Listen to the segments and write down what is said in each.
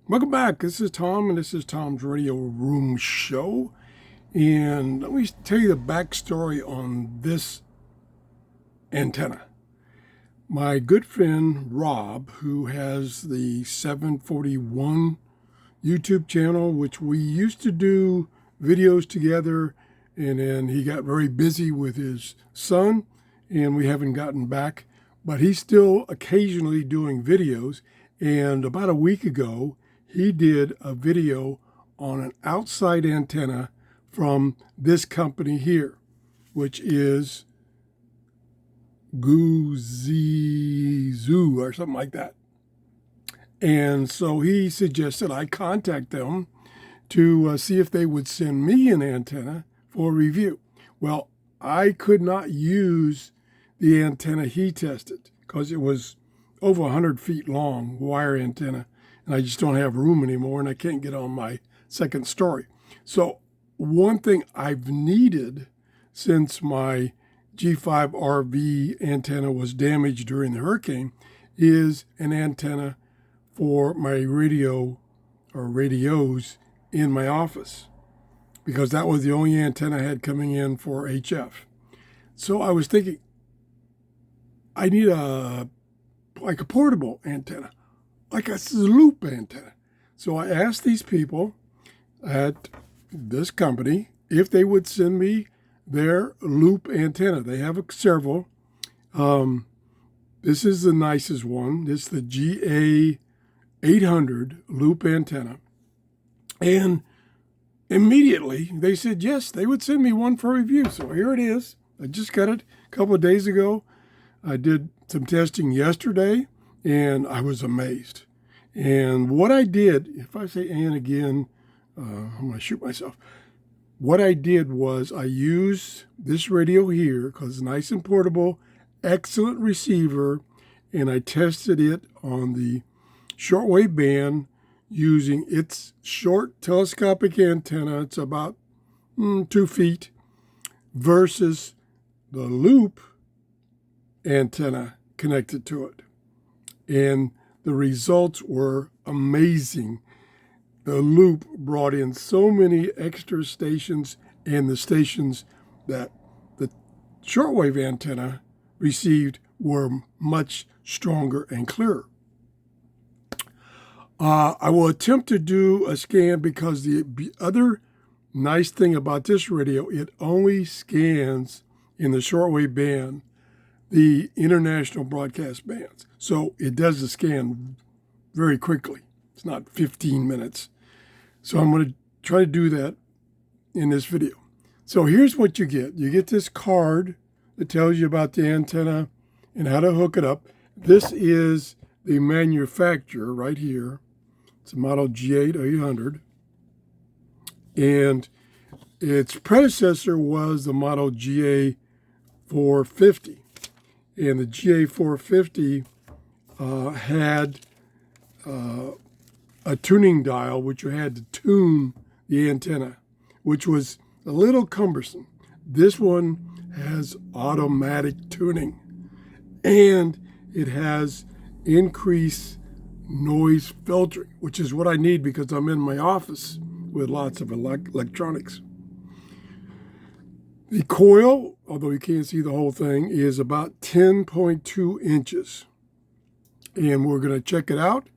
Welcome back. This is Tom, and this is Tom's Radio Room Show. And let me tell you the backstory on this antenna. My good friend Rob, who has the 741 YouTube channel, which we used to do videos together, and then he got very busy with his son, and we haven't gotten back. But he's still occasionally doing videos. And about a week ago, he did a video on an outside antenna from this company here, which is GOOZEEZOO or something like that. And so he suggested I contact them to see if they would send me an antenna for review. Well, I could not use the antenna he tested because it was over 100 feet long, wire antenna, and I just don't have room anymore, and I can't get on my second story. So one thing I've needed since my G5RV antenna was damaged during the hurricane is an antenna for my radio or radios in my office, because that was the only antenna I had coming in for HF. So I was thinking, I need a portable antenna, like a loop antenna. So I asked these people at this company if they would send me their loop antenna. They have several. This is the nicest one. This is the GA800 loop antenna. And immediately they said yes, they would send me one for review. So here it is. I just got it a couple of days ago. I did some testing yesterday, and I was amazed. And what I did, if I say "and" again, I'm going to shoot myself. What I did was I used this radio here because it's nice and portable, excellent receiver, and I tested it on the shortwave band using its short telescopic antenna. It's about 2 feet versus the loop antenna connected to it. And the results were amazing. The loop brought in so many extra stations, and the stations that the shortwave antenna received were much stronger and clearer. I will attempt to do a scan because the other nice thing about this radio, it only scans in the shortwave band the international broadcast bands. So it does the scan very quickly. It's not 15 minutes. So I'm going to try to do that in this video. So here's what you get. You get this card that tells you about the antenna and how to hook it up. This is the manufacturer right here. It's a model GA800. And its predecessor was the model GA450. And the GA450 had a tuning dial, which you had to tune the antenna, which was a little cumbersome. This one has automatic tuning, and it has increased noise filtering, which is what I need because I'm in my office with lots of electronics. The coil, although you can't see the whole thing, is about 10.2 inches. And we're going to check it out.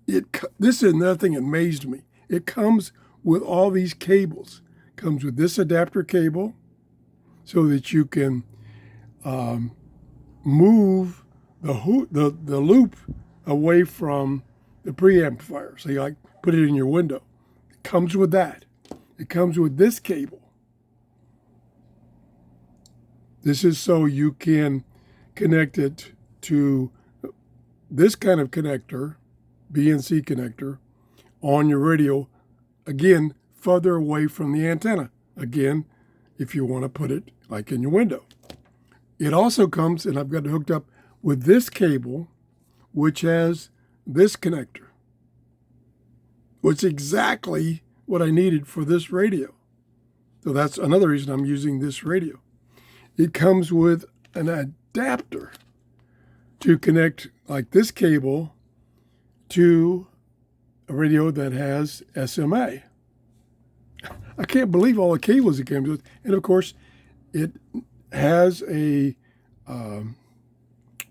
This is another thing that amazed me. It comes with all these cables. It comes with this adapter cable so that you can move the loop away from the preamplifier. So you put it in your window. It comes with that. It comes with this cable. This is so you can connect it to this kind of connector, BNC connector, on your radio, again, further away from the antenna. Again, if you want to put it like in your window. It also comes, and I've got it hooked up with this cable, which has this connector, which is exactly what I needed for this radio. So that's another reason I'm using this radio. It comes with an adapter to connect like this cable to a radio that has SMA. I can't believe all the cables it came with. And of course, it has a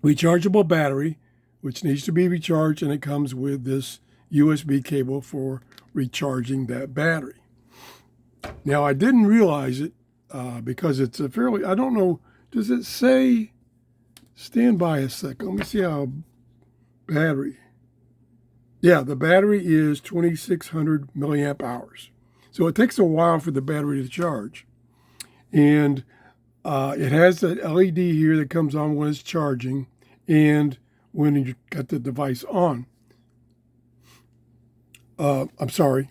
rechargeable battery, which needs to be recharged, and it comes with this USB cable for recharging that battery. Now, I didn't realize it because it's a fairly, I don't know, does it say, stand by a second, let me see how battery. Yeah, the battery is 2,600 milliamp hours. So it takes a while for the battery to charge. And it has that LED here that comes on when it's charging and when you got the device on. I'm sorry,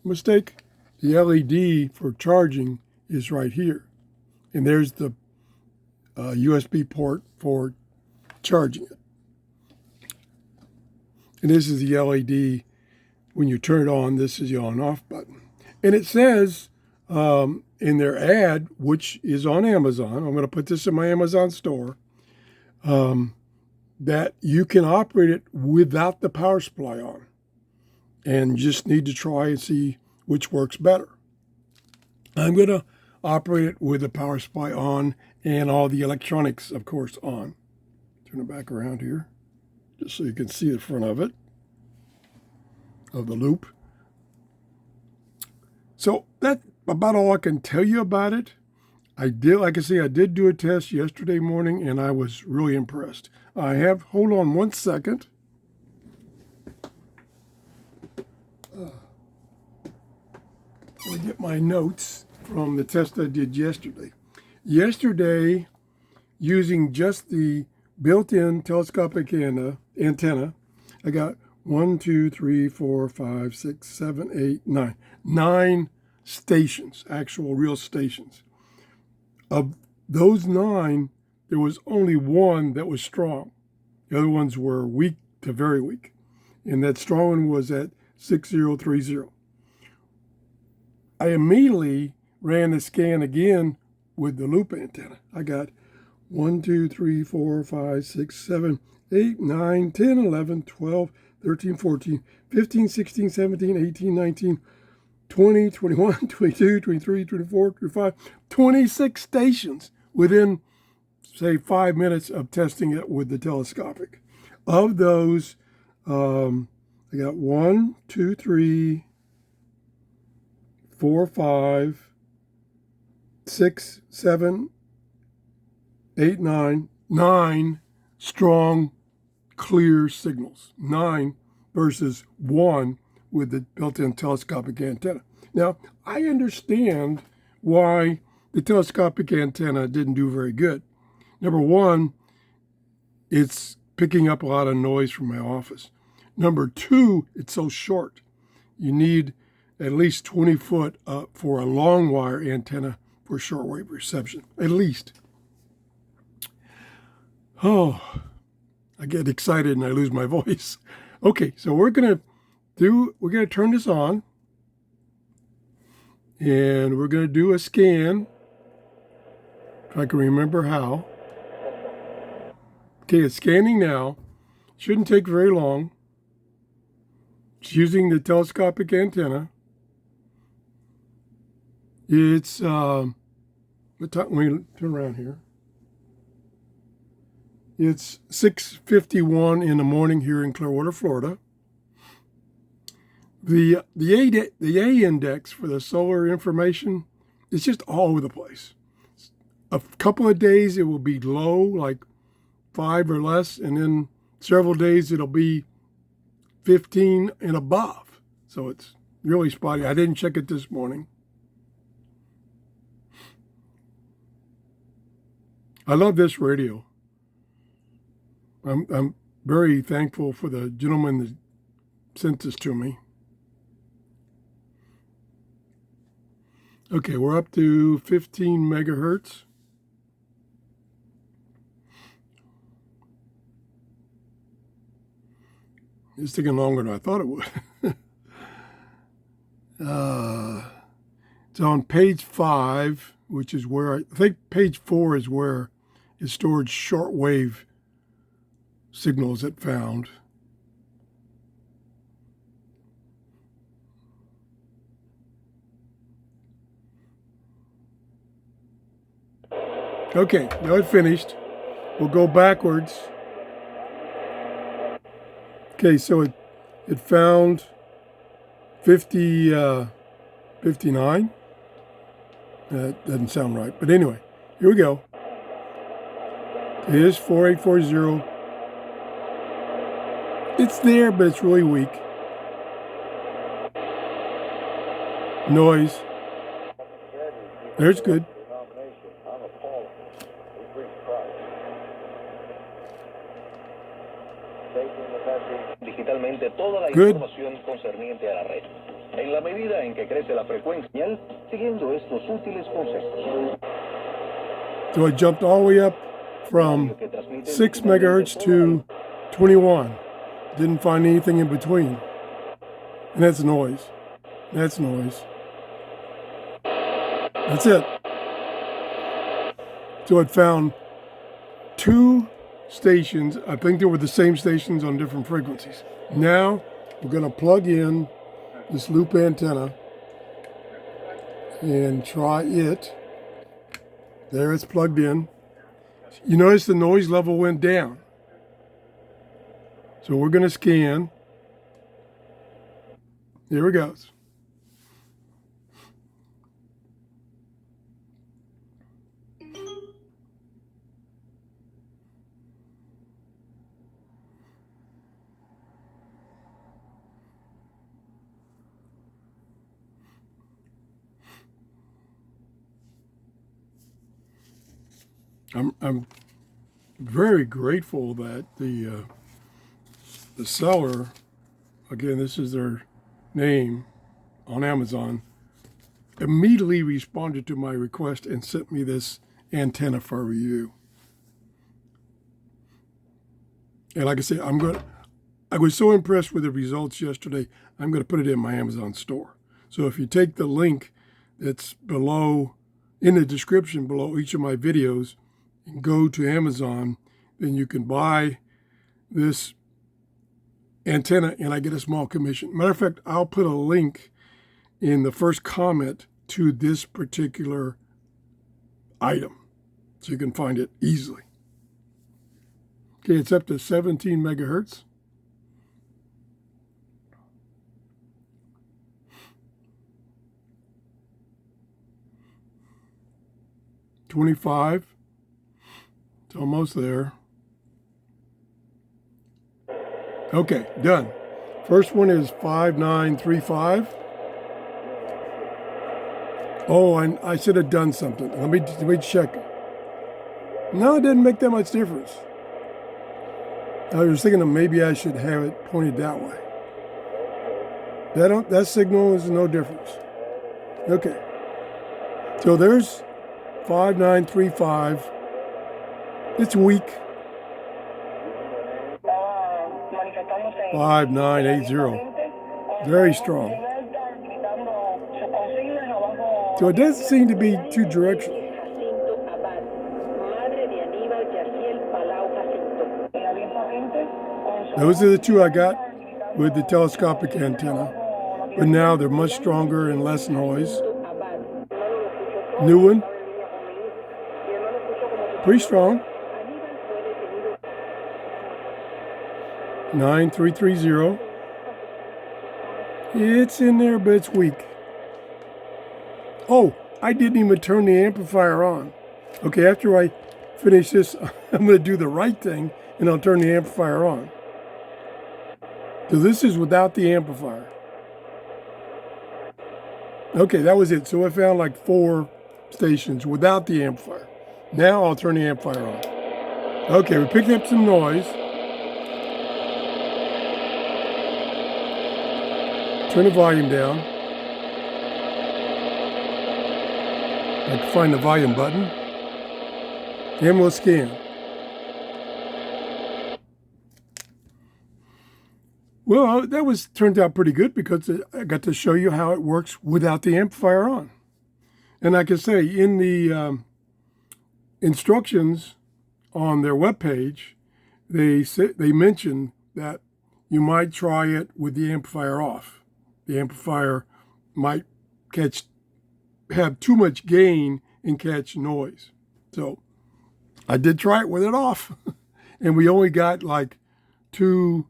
mistake. The LED for charging is right here. And there's the USB port for charging it. And this is the LED. When you turn it on, this is the on and off button. And it says in their ad, which is on Amazon, I'm going to put this in my Amazon store, that you can operate it without the power supply on. And you just need to try and see which works better. I'm going to operate it with the power supply on and all the electronics, of course, on. Turn it back around here, just so you can see the front of it, of the loop. So that's about all I can tell you about it. I did, like I say, I did do a test yesterday morning, and I was really impressed. Hold on one second. Let me get my notes from the test I did yesterday. Yesterday, using just the built-in telescopic antenna, I got 1, 2, 3, 4, 5, 6, 7, 8, 9. 9 stations, actual real stations. Of those 9, there was only one that was strong. The other ones were weak to very weak. And that strong one was at 6030. I immediately ran the scan again with the loop antenna. I got 1, 2, 3, 4, 5, 6, 7, 8, 9, 10, 11, 12, 13, 14, 15, 16, 17, 18, 19, 20, 21, 22, 23, 24, 25, 26 stations within, say, 5 minutes of testing it with the telescopic. Of those, I got 1, 2, 3, 4, 5, 6, 7, 8, 9 strong, clear signals. 9 versus 1 with the built-in telescopic antenna. Now, I understand why the telescopic antenna didn't do very good. Number one, it's picking up a lot of noise from my office. Number two, it's so short. You need at least 20 foot for a long wire antenna for shortwave reception, at least. Oh, I get excited and I lose my voice. Okay, so we're gonna turn this on, and we're gonna do a scan. If I can remember how. Okay, it's scanning now. Shouldn't take very long. It's using the telescopic antenna. It's let me turn around here. It's 6:51 in the morning here in Clearwater, Florida. The A index for the solar information is just all over the place. A couple of days it will be low, like 5 or less, and then several days it'll be 15 and above. So it's really spotty. I didn't check it this morning. I love this radio. I'm very thankful for the gentleman that sent this to me. Okay, we're up to 15 megahertz. It's taking longer than I thought it would. It's on page 5, which is where I think page 4 is where it stored shortwave signals it found. Okay, now it finished. We'll go backwards. Okay, so it found 59. That doesn't sound right. But anyway, here we go. Here's 4840. It's there, but it's really weak. Noise. There's good. Digitalmente toda la Good. información concerniente a la red. En la medida en que crece la frecuencia, siguiendo estos útiles consejos. So it jumped all the way up from 6 megahertz to 21. Didn't find anything in between. And that's noise. That's noise. That's it. So it found 2 stations. I think they were the same stations on different frequencies. Now we're going to plug in this loop antenna and try it. There, it's plugged in. You notice the noise level went down. So we're going to scan. Here it goes. I'm very grateful that the seller, again, this is their name on Amazon, immediately responded to my request and sent me this antenna for review. And like I said, I was so impressed with the results yesterday, I'm going to put it in my Amazon store. So if you take the link that's below, in the description below each of my videos, and go to Amazon, then you can buy this antenna and I get a small commission. Matter of fact, I'll put a link in the first comment to this particular item so you can find it easily. Okay, it's up to 17 megahertz. $25. It's almost there. Okay, done. First one is 5935. Oh, and I should have done something. Let me check. No, it didn't make that much difference. I was thinking that maybe I should have it pointed that way. That signal is no difference. Okay. So there's 5935. It's weak. 5980. Very strong. So it doesn't seem to be too directional. Those are the 2 I got with the telescopic antenna. But now they're much stronger and less noise. New one. Pretty strong. 9330. It's in there, but it's weak. Oh, I didn't even turn the amplifier on. Okay, after I finish this, I'm going to do the right thing, and I'll turn the amplifier on. So this is without the amplifier. Okay, that was it. So I found like 4 stations without the amplifier. Now I'll turn the amplifier on. Okay, we're picking up some noise. Turn the volume down. I can find the volume button. And we'll scan. Well, that turned out pretty good because I got to show you how it works without the amplifier on. And like I say, in the instructions on their webpage, they mention that you might try it with the amplifier off. The amplifier might have too much gain and catch noise. So I did try it with it off. And we only got like 2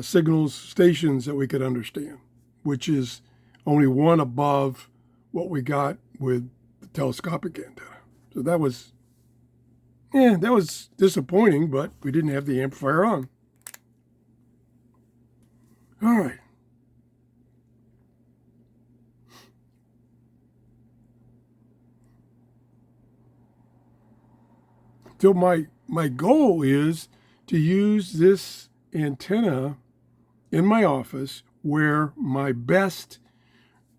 signals stations that we could understand, which is only one above what we got with the telescopic antenna. So that was disappointing, but we didn't have the amplifier on. All right. So my goal is to use this antenna in my office where my best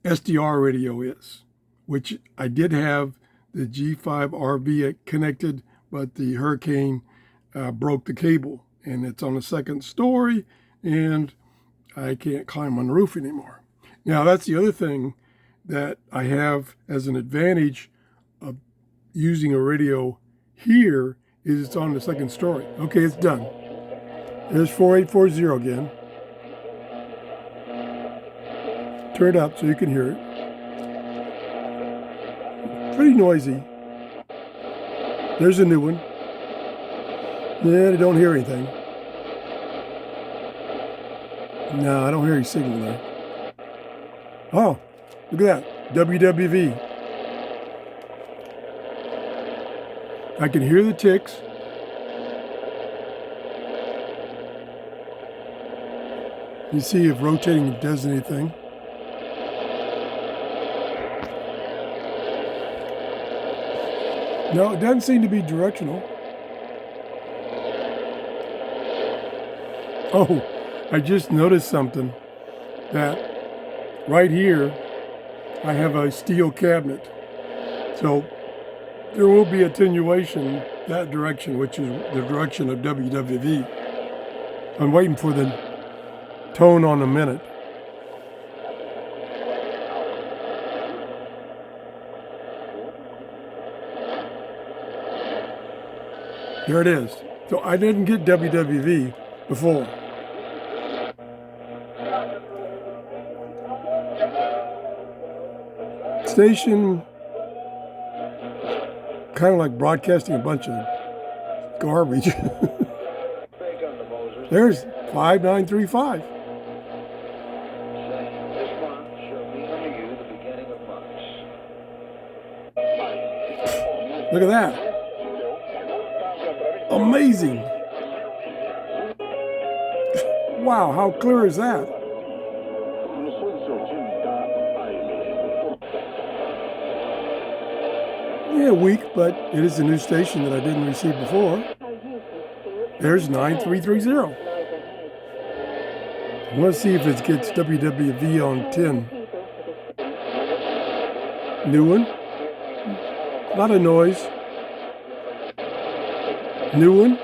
SDR radio is, which I did have the G5RV connected, but the hurricane broke the cable, and it's on the 2nd story, and I can't climb on the roof anymore. Now, that's the other thing that I have as an advantage of using a radio here is it's on the 2nd story. Okay, it's done. There's 4840 again. Turn it up so you can hear it. Pretty noisy. There's a new one. Yeah, I don't hear anything. No, I don't hear any signal there. Oh, look at that. WWV. I can hear the ticks. You see if rotating does anything. No, it doesn't seem to be directional. Oh, I just noticed something, that right here I have a steel cabinet. So there will be attenuation that direction, which is the direction of WWV. I'm waiting for the tone on a minute. Here it is. So I didn't get WWV before. Station, kind of like broadcasting a bunch of garbage. There's 5935. Look at that. Amazing. Wow, how clear is that? Yeah, weak, but it is a new station that I didn't receive before. There's 9330. Let's see if it gets WWV on 10. New one. A lot of noise. New one.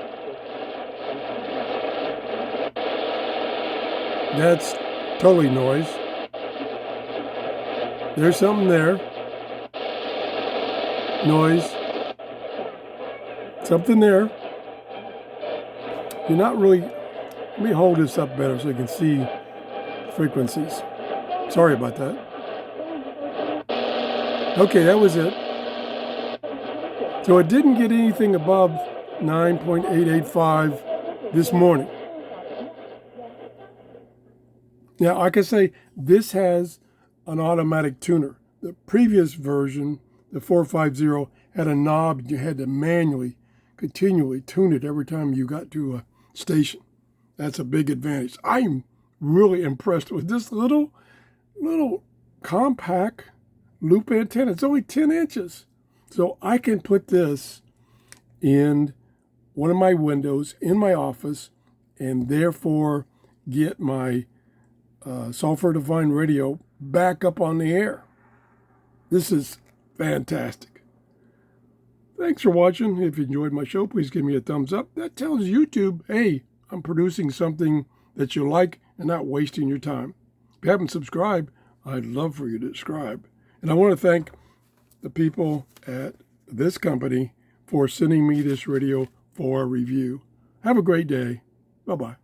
That's totally noise. There's something there. Noise. Something there. You're not really... Let me hold this up better so you can see frequencies. Sorry about that. Okay, that was it. So it didn't get anything above 9.885 this morning. Now, like I say, this has an automatic tuner. The previous version, the 450, had a knob and you had to manually, continually tune it every time you got to a station. That's a big advantage. I'm really impressed with this little compact loop antenna. It's only 10 inches. So I can put this in one of my windows in my office and therefore get my software-defined radio back up on the air. This is fantastic. Thanks for watching. If you enjoyed my show, please give me a thumbs up. That tells YouTube, hey, I'm producing something that you like and not wasting your time. If you haven't subscribed, I'd love for you to subscribe. And I want to thank the people at this company for sending me this radio for a review. Have a great day. Bye-bye.